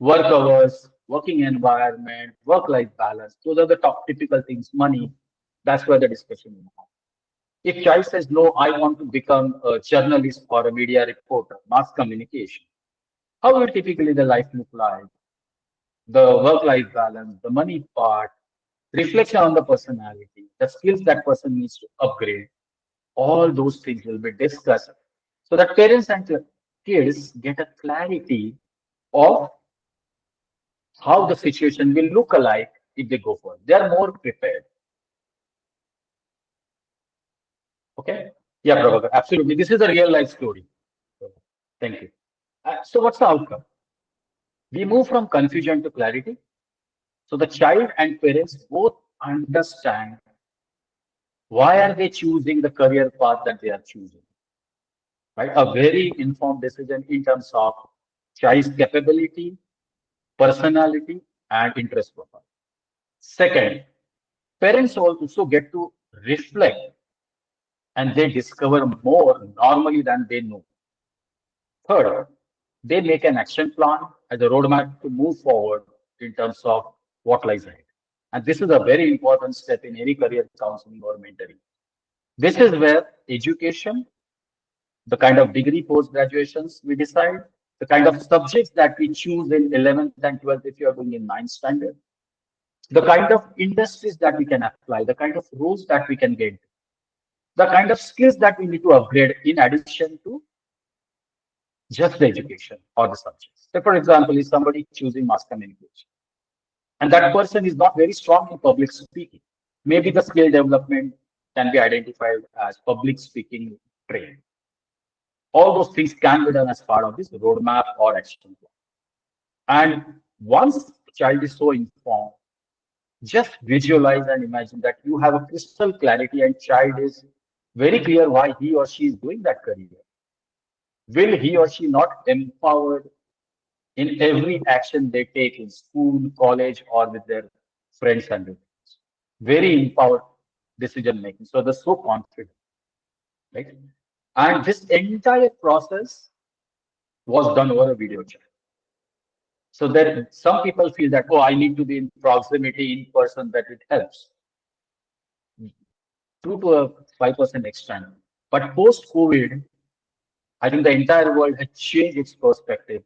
Work hours, working environment, work-life balance. Those are the top typical things. Money. That's where the discussion is. If child says, no, I want to become a journalist or a media reporter, mass communication, how will typically the life look like? The work-life balance, the money part, reflection on the personality, the skills that person needs to upgrade, all those things will be discussed so that parents and kids get a clarity of how the situation will look alike if they go for it. They are more prepared. Okay. Yeah, Prabhakar, absolutely. This is a real life story. Thank you. So what's the outcome? We move from confusion to clarity. So the child and parents both understand why are they choosing the career path that they are choosing. Right? A very informed decision in terms of child's capability, personality, and interest profile. Second, parents also get to reflect and they discover more normally than they know. Third, they make an action plan as a roadmap to move forward in terms of what lies ahead. And this is a very important step in any career counseling or mentoring. This is where education, the kind of degree post graduations we decide, the kind of subjects that we choose in 11th and 12th if you are doing in 9th standard, the kind of industries that we can apply, the kind of roles that we can get, the kind of skills that we need to upgrade in addition to just the education or the subjects. So for example, is somebody choosing mass communication and that person is not very strong in public speaking. Maybe the skill development can be identified as public speaking training. All those things can be done as part of this roadmap or action plan. And once the child is so informed, just visualize and imagine that you have a crystal clarity and child is very clear why he or she is doing that career. Will he or she not empowered in every action they take in school, college, or with their friends and relatives? Very empowered decision making. So they're so confident, right? And this entire process was done over a video chat. So there, some people feel that, oh, I need to be in proximity in person, that it helps. 2 to a 5% extent. But post-COVID, I think the entire world has changed its perspective.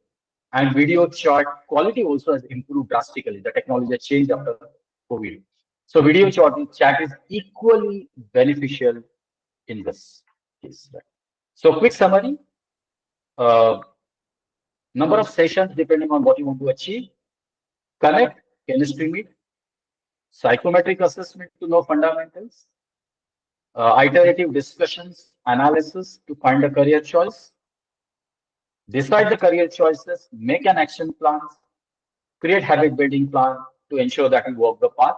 And video chat quality also has improved drastically. The technology has changed after COVID. So video chat is equally beneficial in this case. So quick summary. Number of sessions depending on what you want to achieve. Connect, chemistry meet, psychometric assessment to know fundamentals, iterative discussions, analysis to find a career choice, decide the career choices, make an action plan, create habit building plan to ensure that you walk the path,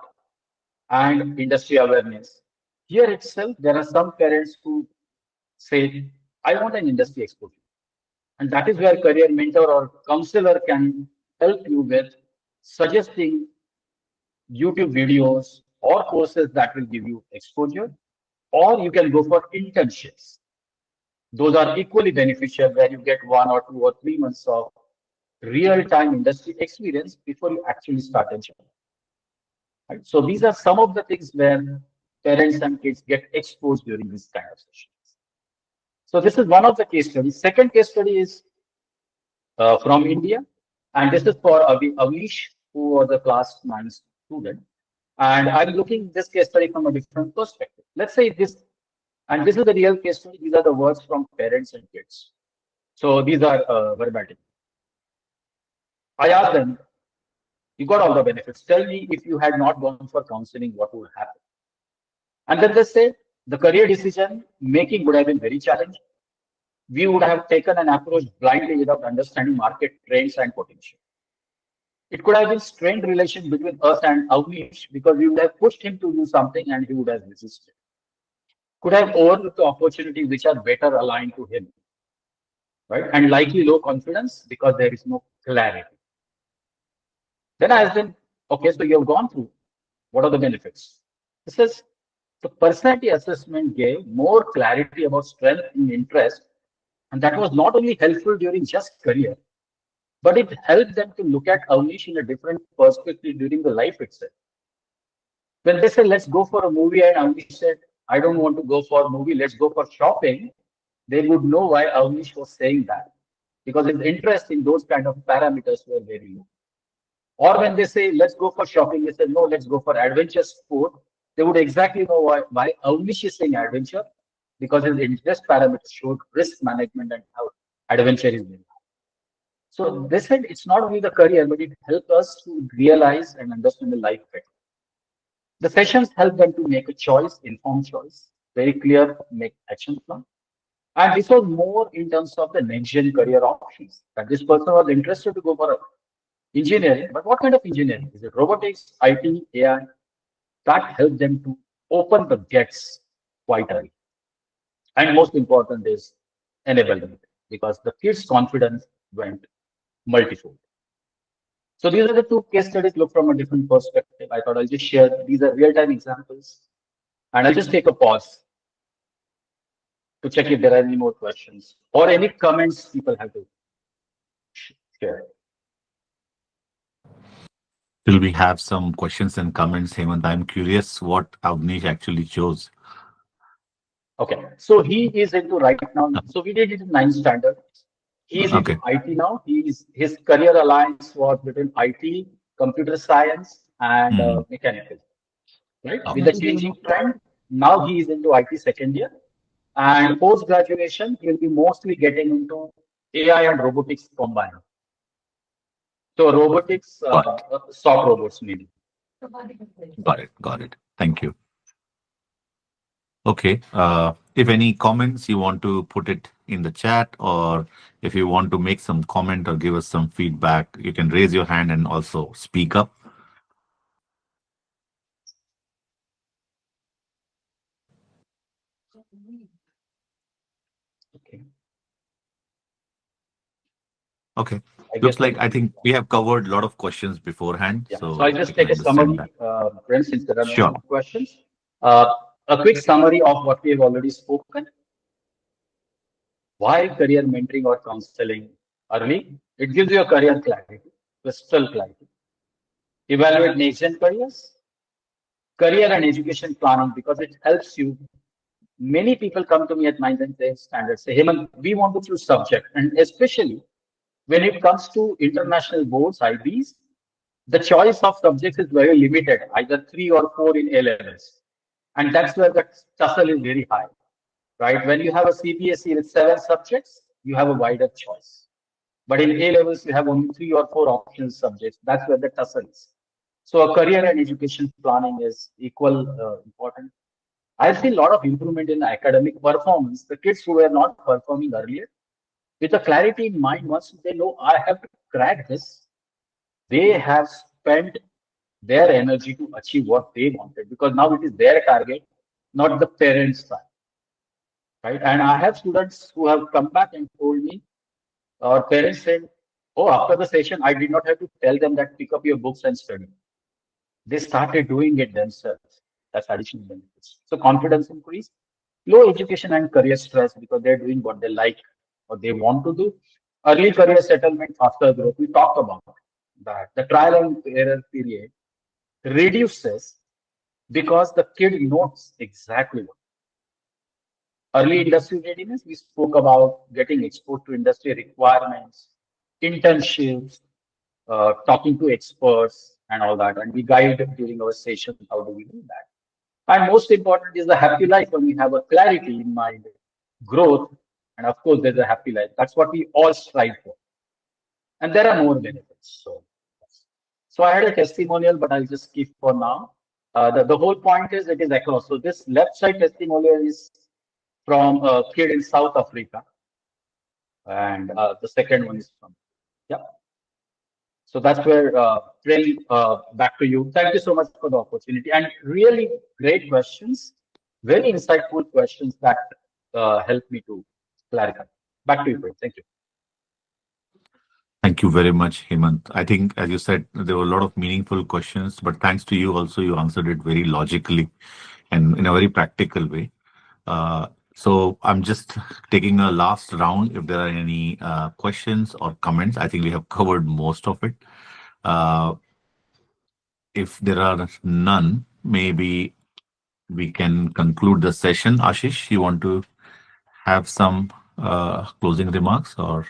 and industry awareness. Here itself, there are some parents who say, I want an industry exposure. And that is where career mentor or counselor can help you with suggesting YouTube videos or courses that will give you exposure, or you can go for internships. Those are equally beneficial where you get 1 or 2 or 3 months of real-time industry experience before you actually start a job. Right? So these are some of the things where parents and kids get exposed during this kind of sessions. So this is one of the case studies. Second case study is from India, and this is for Avnish, who was a class 9 student. And I'm looking this case study from a different perspective. Let's say this, and this is the real case study. These are the words from parents and kids. So these are verbatim. I asked them, you got all the benefits. Tell me if you had not gone for counseling, what would happen? And then they say the career decision making would have been very challenging. We would have taken an approach blindly without understanding market trends and potential. It could have been strained relation between us and Avnish because we would have pushed him to do something and he would have resisted. Could have overlooked the opportunities which are better aligned to him, right? And likely low confidence because there is no clarity. Then I asked them, okay, so you have gone through, what are the benefits? This is the personality assessment gave more clarity about strength and interest. And that was not only helpful during just career, but it helped them to look at Avnish in a different perspective during the life itself. When they said, let's go for a movie, and Avnish said, I don't want to go for a movie, let's go for shopping, they would know why Avnish was saying that, because his interest in those kind of parameters were very low. Or when they say, let's go for shopping, they said, no, let's go for adventure sport, they would exactly know why Avnish is saying adventure, because his interest parameters showed risk management and how adventure is being. So they said it's not only the career, but it helped us to realize and understand the life better. The sessions help them to make a choice, informed choice, very clear, make action plan. And this was more in terms of the next gen career options. That this person was interested to go for engineering, but what kind of engineering? Is it robotics, IT, AI? That helped them to open the gates quite early. And most important is enablement, because the kids' confidence went multifold. So these are the two case studies look from a different perspective. I thought I'll just share. These are real-time examples. And I'll just take a pause to check if there are any more questions or any comments people have to share. Till we have some questions and comments, Hemant, I'm curious what Avnish actually chose. Okay, so he is into right now. So we did it in 9th standard. He is into Okay. IT now. His career alliance was between IT, computer science, and mechanical. Right, with the changing trend, now he is into IT second year, and post graduation he will be mostly getting into AI and robotics combined. So robotics, soft robots maybe. Got it. Thank you. Okay. If any comments you want to put it in the chat, or if you want to make some comment or give us some feedback, you can raise your hand and also speak up. Okay. Okay. I Looks guess like I think we have covered a lot of questions beforehand. Yeah. So So I'll just we can take a understand summary, that. friends, since there are no Sure. more questions. A quick summary of what we have already spoken. Why career mentoring or counseling early? It gives you a career clarity, crystal clarity. Evaluate next-gen careers, career and education planning, because it helps you. Many people come to me at 9th and 10th standard, say, Hemant, we want to choose subject. And especially when it comes to international boards, IBs, the choice of subjects is very limited, either 3 or 4 in A levels. And that's where the tussle is very high, right? When you have a CBSE with 7 subjects, you have a wider choice. But in A levels, you have only 3 or 4 optional subjects. That's where the tussle is. So a career and education planning is equal important. I've seen a lot of improvement in academic performance. The kids who were not performing earlier, with a clarity in mind, once they know I have to crack this, they have spent their energy to achieve what they wanted, because now it is their target, not the parents' target. Right? And I have students who have come back and told me, our parents said, oh, after the session, I did not have to tell them that pick up your books and study. They started doing it themselves. That's additional benefits. So confidence increase, low education and career stress because they're doing what they like, what they want to do. Early career settlement, faster growth. We talked about that. The trial and error period reduces because the kid knows exactly what. Early industry readiness, we spoke about getting exposed to industry requirements, internships, talking to experts and all that. And we guide during our session, how do we do that? And most important is the happy life when we have a clarity in mind, growth, and of course, there's a happy life. That's what we all strive for. And there are more benefits. So I had a testimonial, but I'll just skip for now. The whole point is it is across. So this left side testimonial is from a kid in South Africa. And the second one is from, yeah. So that's where, really, back to you. Thank you so much for the opportunity and really great questions, very insightful questions that helped me to clarify. Back to you, Prem. Thank you. Thank you very much, Hemant. I think, as you said, there were a lot of meaningful questions, but thanks to you also, you answered it very logically and in a very practical way. So I'm just taking a last round. If there are any questions or comments, I think we have covered most of it. If there are none, maybe we can conclude the session. Ashish, you want to have some closing remarks or?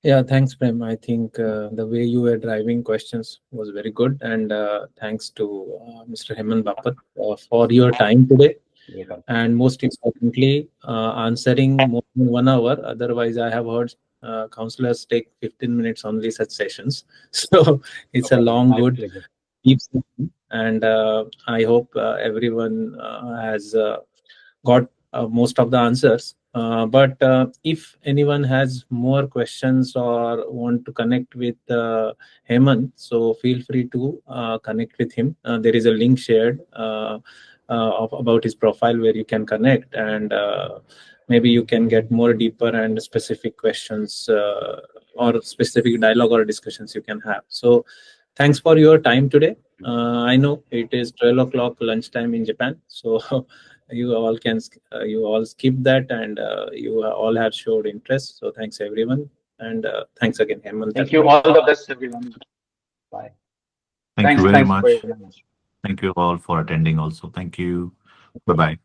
Yeah, thanks, Prem. I think the way you were driving questions was very good. And thanks to Mr. Hemant Bapat for your time today. And most importantly, answering more than 1 hour. Otherwise, I have heard counselors take 15 minutes only such sessions. So it's a long, good, deep session. And I hope everyone has got most of the answers. But if anyone has more questions or want to connect with Hemant, so feel free to connect with him. There is a link shared about his profile where you can connect, and maybe you can get more deeper and specific questions or specific dialogue or discussions you can have. So thanks for your time today. I know it is 12 o'clock lunchtime in Japan, so you all skip that, and you all have showed interest. So thanks everyone, and thanks again, Hemant. Thank you. All the best, everyone. Bye. Thank you very Thanks much. very much. Thank you all for attending also. Thank you. Bye-bye.